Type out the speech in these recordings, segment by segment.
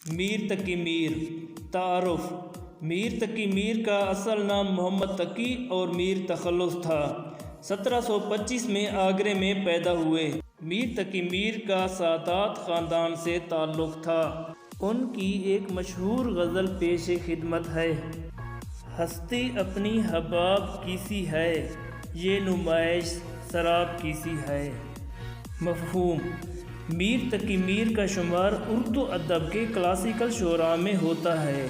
میر تقی میر تعارف۔ میر تقی میر کا اصل نام محمد تقی اور میر تخلص تھا۔ 1725 میں آگرے میں پیدا ہوئے۔ میر تقی میر کا سادات خاندان سے تعلق تھا۔ ان کی ایک مشہور غزل پیش خدمت ہے: ہستی اپنی حباب کیسی ہے، یہ نمائش سراب کیسی ہے۔ مفہوم: میر تقی میر کا شمار اردو ادب کے کلاسیکل شعراء میں ہوتا ہے۔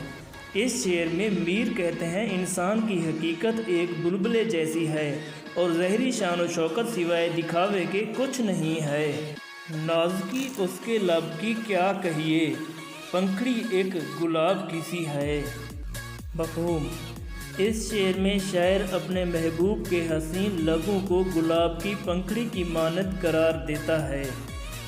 اس شعر میں میر کہتے ہیں انسان کی حقیقت ایک بلبلے جیسی ہے اور ظاہری شان و شوکت سوائے دکھاوے کے کچھ نہیں ہے۔ نازکی اس کے لب کی کیا کہیے، پنکھڑی ایک گلاب کیسی ہے۔ مفہوم: اس شعر میں شاعر اپنے محبوب کے حسین لبوں کو گلاب کی پنکھڑی کی مانند قرار دیتا ہے۔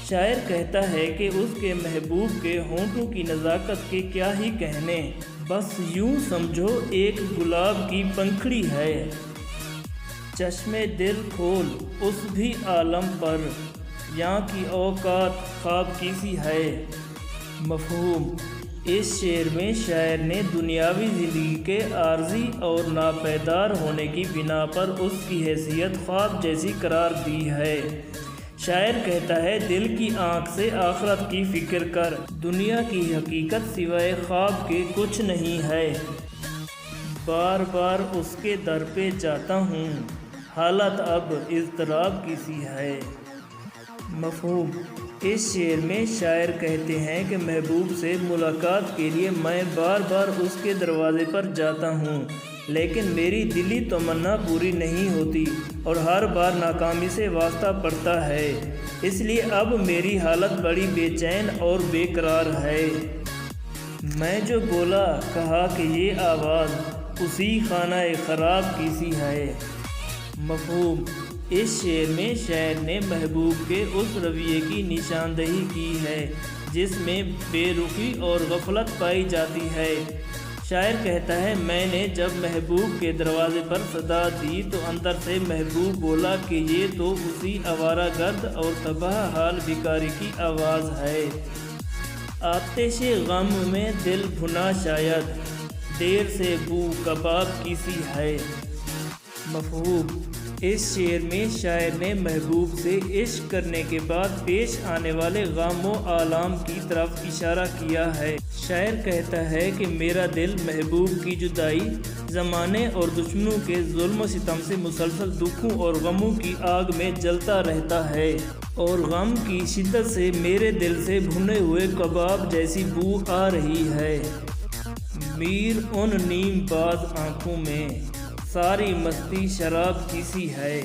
شاعر کہتا ہے کہ اس کے محبوب کے ہونٹوں کی نزاکت کے کیا ہی کہنے، بس یوں سمجھو ایک گلاب کی پنکھڑی ہے۔ چشمِ دل کھول اس بھی عالم پر، یاں کی اوقات خواب کیسی ہے۔ مفہوم: اس شعر میں شاعر نے دنیاوی زندگی کے عارضی اور ناپائیدار ہونے کی بنا پر اس کی حیثیت خواب جیسی قرار دی ہے۔ شاعر کہتا ہے دل کی آنکھ سے آخرت کی فکر کر، دنیا کی حقیقت سوائے خواب کے کچھ نہیں ہے۔ بار بار اس کے در پہ جاتا ہوں، حالت اب اضطراب کیسی ہے۔ مفہوم: اس شعر میں شاعر کہتے ہیں کہ محبوب سے ملاقات کے لیے میں بار بار اس کے دروازے پر جاتا ہوں، لیکن میری دلی تمنا پوری نہیں ہوتی اور ہر بار ناکامی سے واسطہ پڑتا ہے، اس لیے اب میری حالت بڑی بے چین اور بے قرار ہے۔ میں جو بولا کہا کہ یہ آواز اسی خانہ خراب کیسی ہے۔ مفہوم: اس شعر میں شاعر نے محبوب کے اس رویے کی نشاندہی کی ہے جس میں بے رخی اور غفلت پائی جاتی ہے۔ شاعر کہتا ہے میں نے جب محبوب کے دروازے پر صدا دی تو اندر سے محبوب بولا کہ یہ تو اسی آوارہ گرد اور تباہ حال بھکاری کی آواز ہے۔ آتش غم میں دل بھنا شاید، دیر سے بو کباب کیسی ہے۔ مفہوم: اس شعر میں شاعر نے محبوب سے عشق کرنے کے بعد پیش آنے والے غم و آلام کی طرف اشارہ کیا ہے۔ شاعر کہتا ہے کہ میرا دل محبوب کی جدائی، زمانے اور دشمنوں کے ظلم و ستم سے مسلسل دکھوں اور غموں کی آگ میں جلتا رہتا ہے، اور غم کی شدت سے میرے دل سے بھنے ہوئے کباب جیسی بو آ رہی ہے۔ میر ان نیم باز آنکھوں میں، ساری مستی شراب کیسی ہے۔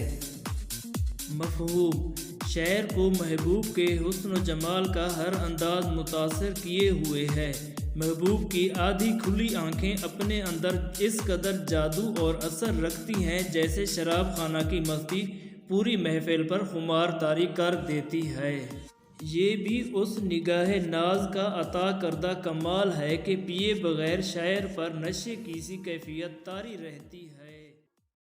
مفہوم: شاعر کو محبوب کے حسن و جمال کا ہر انداز متاثر کیے ہوئے ہے۔ محبوب کی آدھی کھلی آنکھیں اپنے اندر اس قدر جادو اور اثر رکھتی ہیں جیسے شراب خانہ کی مستی پوری محفل پر خمار طاری کر دیتی ہے۔ یہ بھی اس نگاہ ناز کا عطا کردہ کمال ہے کہ پیے بغیر شاعر پر نشے کی سی کیفیت طاری رہتی ہے۔